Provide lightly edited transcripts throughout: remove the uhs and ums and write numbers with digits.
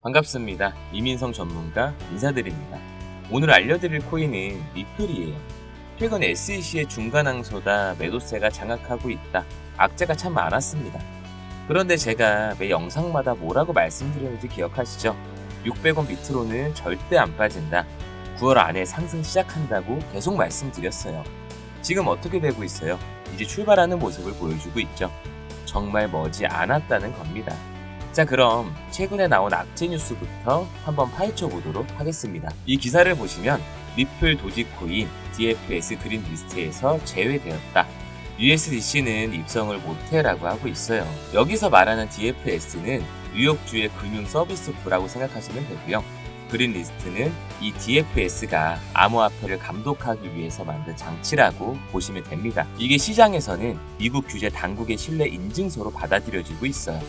반갑습니다. 이민성 전문가 인사드립니다. 오늘 알려드릴 코인은 리플이에요. 최근 SEC의 중간 항소다 매도세가 장악하고 있다. 악재가 참 많았습니다. 그런데 제가 매 영상마다 뭐라고 말씀드렸는지 기억하시죠? 600원 밑으로는 절대 안 빠진다. 9월 안에 상승 시작한다고 계속 말씀드렸어요. 지금 어떻게 되고 있어요? 이제 출발하는 모습을 보여주고 있죠. 정말 머지 않았다는 겁니다. 자, 그럼 최근에 나온 악재 뉴스부터 한번 파헤쳐 보도록 하겠습니다. 이 기사를 보시면 리플 도지코인 DFS 그린 리스트에서 제외되었다. USDC는 입성을 못해라고 하고 있어요. 여기서 말하는 DFS는 뉴욕주의 금융 서비스부라고 생각하시면 되고요. 그린 리스트는 이 DFS가 암호화폐를 감독하기 위해서 만든 장치라고 보시면 됩니다. 이게 시장에서는 미국 규제 당국의 신뢰 인증서로 받아들여지고 있어요.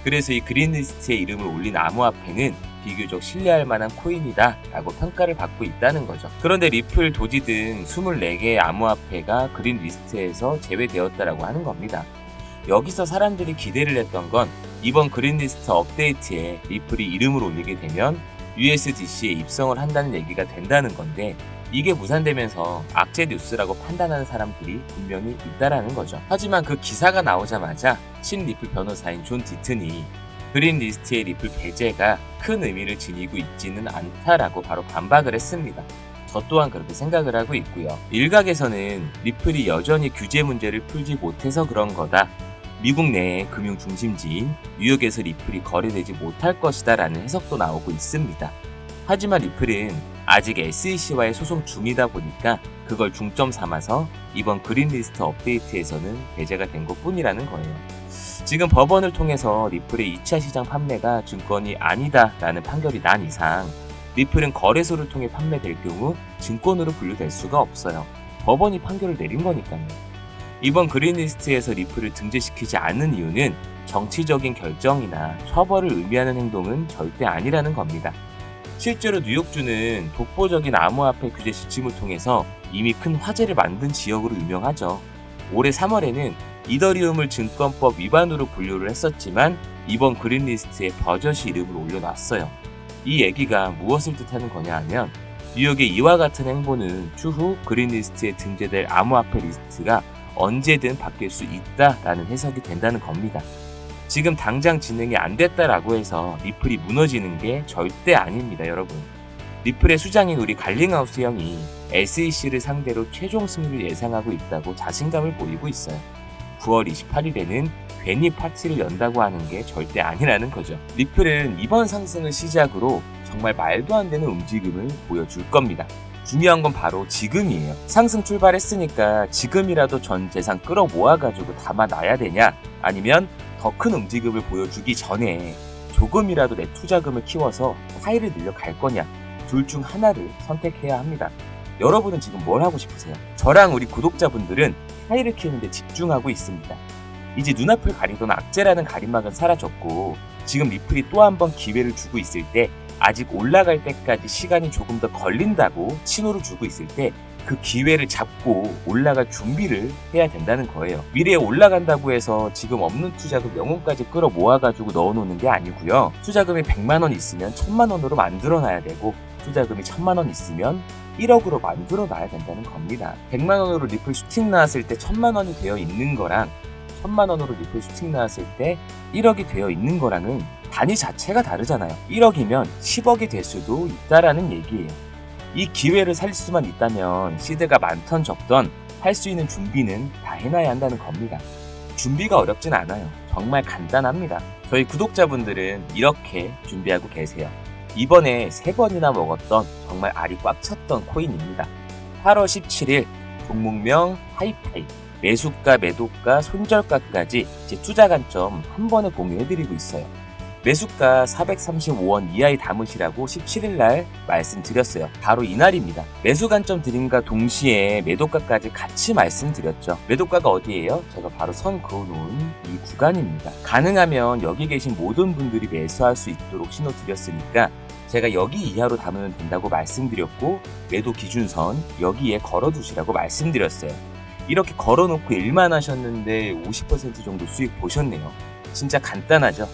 그래서 이 그린리스트에 이름을 올린 암호화폐는 비교적 신뢰할 만한 코인이다 라고 평가를 받고 있다는 거죠. 그런데 리플, 도지 등 24개의 암호화폐가 그린리스트에서 제외되었다라고 하는 겁니다. 여기서 사람들이 기대를 했던 건 이번 그린리스트 업데이트에 리플이 이름을 올리게 되면 USDC에 입성을 한다는 얘기가 된다는 건데, 이게 무산되면서 악재 뉴스라고 판단하는 사람들이 분명히 있다라는 거죠. 하지만 그 기사가 나오자마자 친리플 변호사인 존 디튼이 그린 리스트의 리플 배제가 큰 의미를 지니고 있지는 않다라고 바로 반박을 했습니다. 저 또한 그렇게 생각을 하고 있고요. 일각에서는 리플이 여전히 규제 문제를 풀지 못해서 그런 거다. 미국 내의 금융 중심지인 뉴욕에서 리플이 거래되지 못할 것이다 라는 해석도 나오고 있습니다. 하지만 리플은 아직 SEC와의 소송 중이다 보니까 그걸 중점 삼아서 이번 그린리스트 업데이트에서는 배제가 된 것뿐이라는 거예요. 지금 법원을 통해서 리플의 2차 시장 판매가 증권이 아니다 라는 판결이 난 이상 리플은 거래소를 통해 판매될 경우 증권으로 분류될 수가 없어요. 법원이 판결을 내린 거니까요. 이번 그린리스트에서 리플을 등재시키지 않는 이유는 정치적인 결정이나 처벌을 의미하는 행동은 절대 아니라는 겁니다. 실제로 뉴욕주는 독보적인 암호화폐 규제 시스템을 통해서 이미 큰 화제를 만든 지역으로 유명하죠. 올해 3월에는 이더리움을 증권법 위반으로 분류를 했었지만 이번 그린리스트에 버젓이 이름을 올려놨어요. 이 얘기가 무엇을 뜻하는 거냐 하면 뉴욕의 이와 같은 행보는 추후 그린리스트에 등재될 암호화폐 리스트가 언제든 바뀔 수 있다라는 해석이 된다는 겁니다. 지금 당장 진행이 안 됐다라고 해서 리플이 무너지는 게 절대 아닙니다, 여러분. 리플의 수장인 우리 갈링하우스 형이 SEC를 상대로 최종 승리를 예상하고 있다고 자신감을 보이고 있어요. 9월 28일에는 괜히 파티를 연다고 하는 게 절대 아니라는 거죠. 리플은 이번 상승을 시작으로 정말 말도 안 되는 움직임을 보여줄 겁니다. 중요한 건 바로 지금이에요. 상승 출발했으니까 지금이라도 전 재산 끌어모아가지고 담아놔야 되냐? 아니면 더 큰 움직임을 보여주기 전에 조금이라도 내 투자금을 키워서 파일을 늘려갈 거냐? 둘 중 하나를 선택해야 합니다. 여러분은 지금 뭘 하고 싶으세요? 저랑 우리 구독자분들은 파일을 키우는데 집중하고 있습니다. 이제 눈앞을 가리던 악재라는 가림막은 사라졌고 지금 리플이 또 한 번 기회를 주고 있을 때, 아직 올라갈 때까지 시간이 조금 더 걸린다고 신호를 주고 있을 때 그 기회를 잡고 올라갈 준비를 해야 된다는 거예요. 미래에 올라간다고 해서 지금 없는 투자금 영혼까지 끌어 모아가지고 넣어놓는 게 아니고요. 투자금이 100만 원 있으면 1000만 원으로 만들어놔야 되고, 투자금이 1000만 원 있으면 1억으로 만들어놔야 된다는 겁니다. 100만 원으로 리플 슈팅 나왔을 때 1000만 원이 되어 있는 거랑 1000만 원으로 리플 슈팅 나왔을 때 1억이 되어 있는 거랑은 단위 자체가 다르잖아요. 1억이면 10억이 될 수도 있다라는 얘기예요. 이 기회를 살 수만 있다면 시드가 많던 적던 할 수 있는 준비는 다 해놔야 한다는 겁니다. 준비가 어렵진 않아요. 정말 간단합니다. 저희 구독자분들은 이렇게 준비하고 계세요. 이번에 3번이나 먹었던 정말 알이 꽉 찼던 코인입니다. 8월 17일 종목명 하이파이, 매수가, 매도가, 손절가까지 제 투자 관점 한 번에 공유해드리고 있어요. 매수가 435원 이하에 담으시라고 17일날 말씀드렸어요. 바로 이날입니다. 매수 관점 드림과 동시에 매도가까지 같이 말씀드렸죠. 매도가가 어디예요? 제가 바로 선 그어놓은 이 구간입니다. 가능하면 여기 계신 모든 분들이 매수할 수 있도록 신호 드렸으니까 제가 여기 이하로 담으면 된다고 말씀드렸고, 매도 기준선 여기에 걸어두시라고 말씀드렸어요. 이렇게 걸어놓고 일만 하셨는데 50% 정도 수익 보셨네요. 진짜 간단하죠?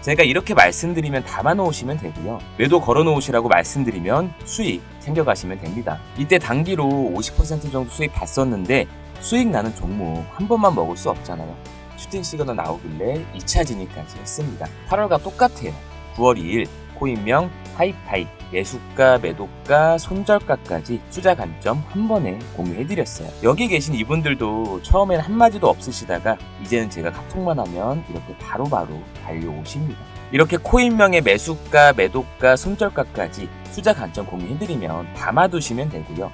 제가 이렇게 말씀드리면 담아놓으시면 되고요. 매도 걸어놓으시라고 말씀드리면 수익 챙겨가시면 됩니다. 이때 단기로 50% 정도 수익 봤었는데 수익 나는 종목 한 번만 먹을 수 없잖아요. 슈팅 시그널 나오길래 2차 진입까지 했습니다. 8월과 똑같아요. 9월 2일 코인명 하이파이 매수가, 매도가, 손절가까지 투자 관점 한 번에 공유해드렸어요. 여기 계신 이분들도 처음엔 한마디도 없으시다가 이제는 제가 카톡만 하면 이렇게 바로바로 달려오십니다. 이렇게 코인명의 매수가, 매도가, 손절가까지 투자 관점 공유해드리면 담아두시면 되고요.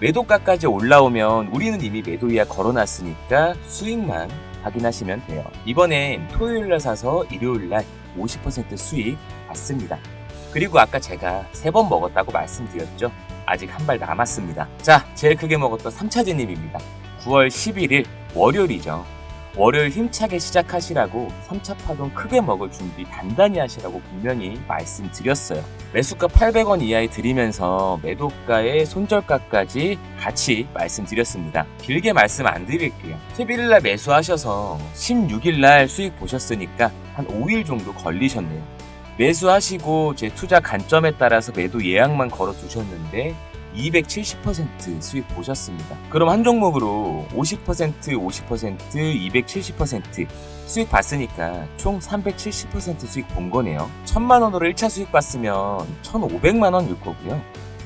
매도가까지 올라오면 우리는 이미 매도 이하 걸어놨으니까 수익만 확인하시면 돼요. 이번엔 토요일날 사서 일요일날 50% 수익 받습니다. 그리고 아까 제가 3번 먹었다고 말씀드렸죠? 아직 한 발 남았습니다. 자, 제일 크게 먹었던 3차 진입입니다. 9월 11일 월요일이죠. 월요일 힘차게 시작하시라고 3차 파동 크게 먹을 준비 단단히 하시라고 분명히 말씀드렸어요. 매수가 800원 이하에 드리면서 매도가에 손절가까지 같이 말씀드렸습니다. 길게 말씀 안 드릴게요. 11일날 매수하셔서 16일날 수익 보셨으니까 한 5일 정도 걸리셨네요. 매수하시고 제 투자 관점에 따라서 매도 예약만 걸어 두셨는데 270% 수익 보셨습니다. 그럼 한 종목으로 50%, 270% 수익 봤으니까 총 370% 수익 본 거네요. 1000만원으로 1차 수익 봤으면 1500만원일 거고요.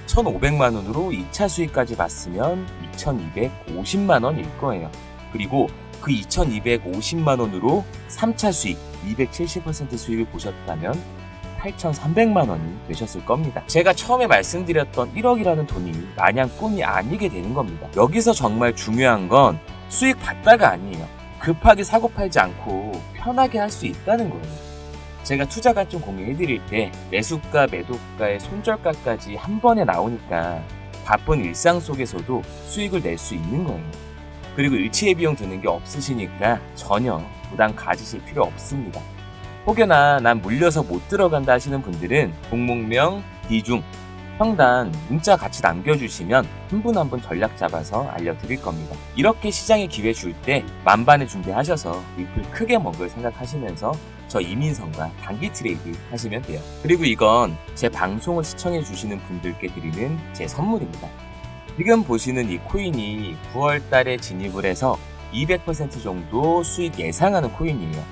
1500만원으로 2차 수익까지 봤으면 2250만원일 거예요. 그리고 그 2250만원으로 3차 수익 270% 수익을 보셨다면 8,300만원이 되셨을 겁니다. 제가 처음에 말씀드렸던 1억이라는 돈이 마냥 꿈이 아니게 되는 겁니다. 여기서 정말 중요한 건 수익 봤다가 아니에요. 급하게 사고 팔지 않고 편하게 할 수 있다는 거예요. 제가 투자 관점 공유해드릴 때 매수가, 매도가의 손절가까지 한 번에 나오니까 바쁜 일상 속에서도 수익을 낼 수 있는 거예요. 그리고 일치의 비용 드는 게 없으시니까 전혀 부담 가지실 필요 없습니다. 혹여나 난 물려서 못 들어간다 하시는 분들은 종목명, 비중, 평단, 문자 같이 남겨주시면 한 분 한 분 전략 잡아서 알려드릴 겁니다. 이렇게 시장에 기회 줄 때 만반의 준비하셔서 리플 크게 먹을 생각하시면서 저 이민성과 단기 트레이드 하시면 돼요. 그리고 이건 제 방송을 시청해 주시는 분들께 드리는 제 선물입니다. 지금 보시는 이 코인이 9월 달에 진입을 해서 200% 정도 수익 예상하는 코인이에요.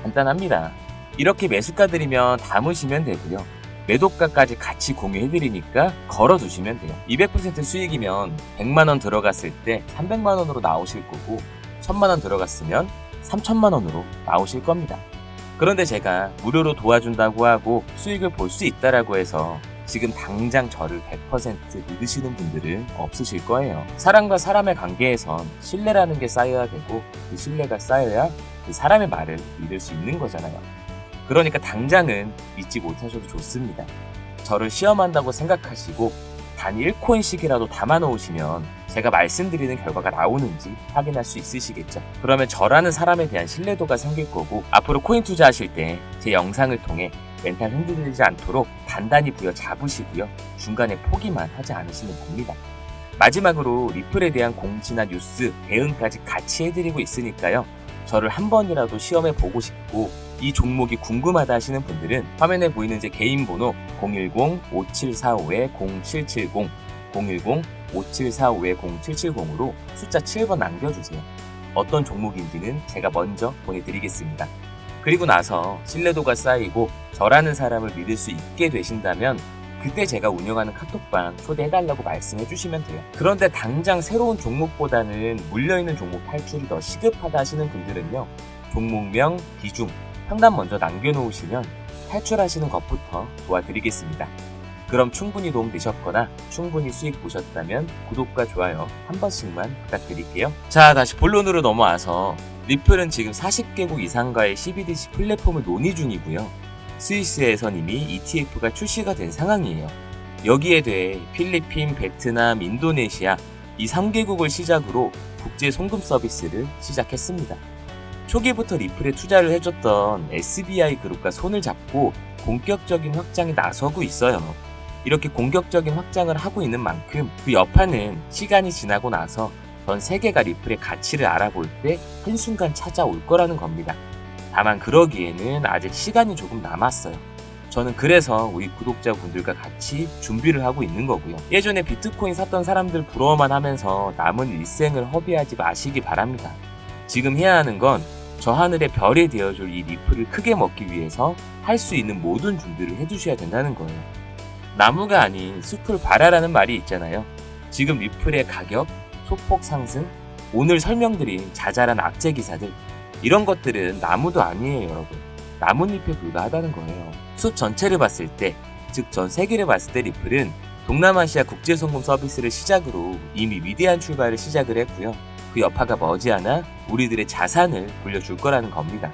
간단합니다. 이렇게 매수가드리면 담으시면 되고요. 매도가까지 같이 공유해드리니까 걸어두시면 돼요. 200% 수익이면 100만원 들어갔을 때 300만원으로 나오실 거고 1000만원 들어갔으면 3000만원으로 나오실 겁니다. 그런데 제가 무료로 도와준다고 하고 수익을 볼 수 있다라고 해서 지금 당장 저를 100% 믿으시는 분들은 없으실 거예요. 사람과 사람의 관계에선 신뢰라는 게 쌓여야 되고 그 신뢰가 쌓여야 그 사람의 말을 믿을 수 있는 거잖아요. 그러니까 당장은 믿지 못하셔도 좋습니다. 저를 시험한다고 생각하시고 단 1코인씩이라도 담아놓으시면 제가 말씀드리는 결과가 나오는지 확인할 수 있으시겠죠. 그러면 저라는 사람에 대한 신뢰도가 생길 거고 앞으로 코인 투자하실 때 제 영상을 통해 멘탈 흔들리지 않도록 단단히 부여 잡으시고요. 중간에 포기만 하지 않으시면 됩니다. 마지막으로 리플에 대한 공지나 뉴스, 대응까지 같이 해드리고 있으니까요. 저를 한 번이라도 시험해 보고 싶고 이 종목이 궁금하다 하시는 분들은 화면에 보이는 제 개인 번호 010-5745-0770 010-5745-0770으로 숫자 7번 남겨주세요. 어떤 종목인지는 제가 먼저 보내드리겠습니다. 그리고 나서 신뢰도가 쌓이고 저라는 사람을 믿을 수 있게 되신다면 그때 제가 운영하는 카톡방 초대해달라고 말씀해 주시면 돼요. 그런데 당장 새로운 종목보다는 물려있는 종목 탈출이 더 시급하다 하시는 분들은요. 종목명, 비중, 평단 먼저 남겨놓으시면 탈출하시는 것부터 도와드리겠습니다. 그럼 충분히 도움되셨거나 충분히 수익 보셨다면 구독과 좋아요 한 번씩만 부탁드릴게요. 자, 다시 본론으로 넘어와서 리플은 지금 40개국 이상과의 CBDC 플랫폼을 논의 중이고요. 스위스에선 이미 ETF가 출시가 된 상황이에요. 여기에 대해 필리핀, 베트남, 인도네시아 이 3개국을 시작으로 국제 송금 서비스를 시작했습니다. 초기부터 리플에 투자를 해줬던 SBI 그룹과 손을 잡고 본격적인 확장에 나서고 있어요. 이렇게 공격적인 확장을 하고 있는 만큼 그 여파는 시간이 지나고 나서 전 세계가 리플의 가치를 알아볼 때 한순간 찾아올 거라는 겁니다. 다만 그러기에는 아직 시간이 조금 남았어요. 저는 그래서 우리 구독자분들과 같이 준비를 하고 있는 거고요. 예전에 비트코인 샀던 사람들 부러워만 하면서 남은 일생을 허비하지 마시기 바랍니다. 지금 해야 하는 건 저 하늘의 별이 되어줄 이 리플을 크게 먹기 위해서 할 수 있는 모든 준비를 해두셔야 된다는 거예요. 나무가 아닌 숲을 바라라는 말이 있잖아요. 지금 리플의 가격, 소폭 상승, 오늘 설명드린 자잘한 악재 기사들, 이런 것들은 나무도 아니에요, 여러분. 나뭇잎에 불과하다는 거예요. 숲 전체를 봤을 때, 즉 전 세계를 봤을 때 리플은 동남아시아 국제송금 서비스를 시작으로 이미 위대한 출발을 시작을 했고요. 그 여파가 머지않아 우리들의 자산을 불려줄 거라는 겁니다.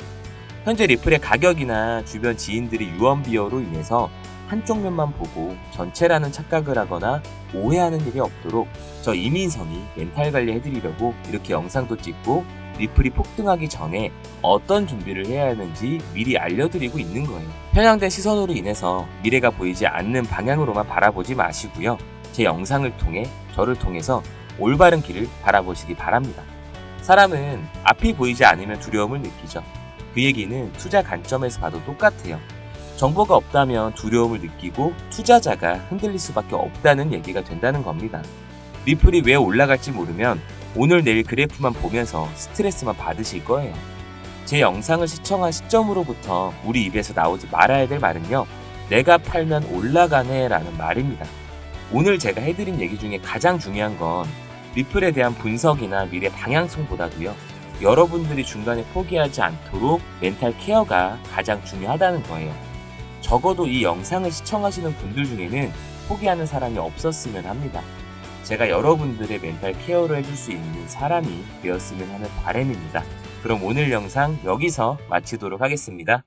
현재 리플의 가격이나 주변 지인들의 유언비어로 인해서 한쪽 면만 보고 전체라는 착각을 하거나 오해하는 일이 없도록 저 이민성이 멘탈 관리해드리려고 이렇게 영상도 찍고 리플이 폭등하기 전에 어떤 준비를 해야 하는지 미리 알려드리고 있는 거예요. 편향된 시선으로 인해서 미래가 보이지 않는 방향으로만 바라보지 마시고요. 제 영상을 통해 저를 통해서 올바른 길을 바라보시기 바랍니다. 사람은 앞이 보이지 않으면 두려움을 느끼죠. 그 얘기는 투자 관점에서 봐도 똑같아요. 정보가 없다면 두려움을 느끼고 투자자가 흔들릴 수밖에 없다는 얘기가 된다는 겁니다. 리플이 왜 올라갈지 모르면 오늘 내일 그래프만 보면서 스트레스만 받으실 거예요. 제 영상을 시청한 시점으로부터 우리 입에서 나오지 말아야 될 말은요. 내가 팔면 올라가네 라는 말입니다. 오늘 제가 해드린 얘기 중에 가장 중요한 건 리플에 대한 분석이나 미래 방향성보다도요. 여러분들이 중간에 포기하지 않도록 멘탈 케어가 가장 중요하다는 거예요. 적어도 이 영상을 시청하시는 분들 중에는 포기하는 사람이 없었으면 합니다. 제가 여러분들의 멘탈 케어를 해줄 수 있는 사람이 되었으면 하는 바람입니다. 그럼 오늘 영상 여기서 마치도록 하겠습니다.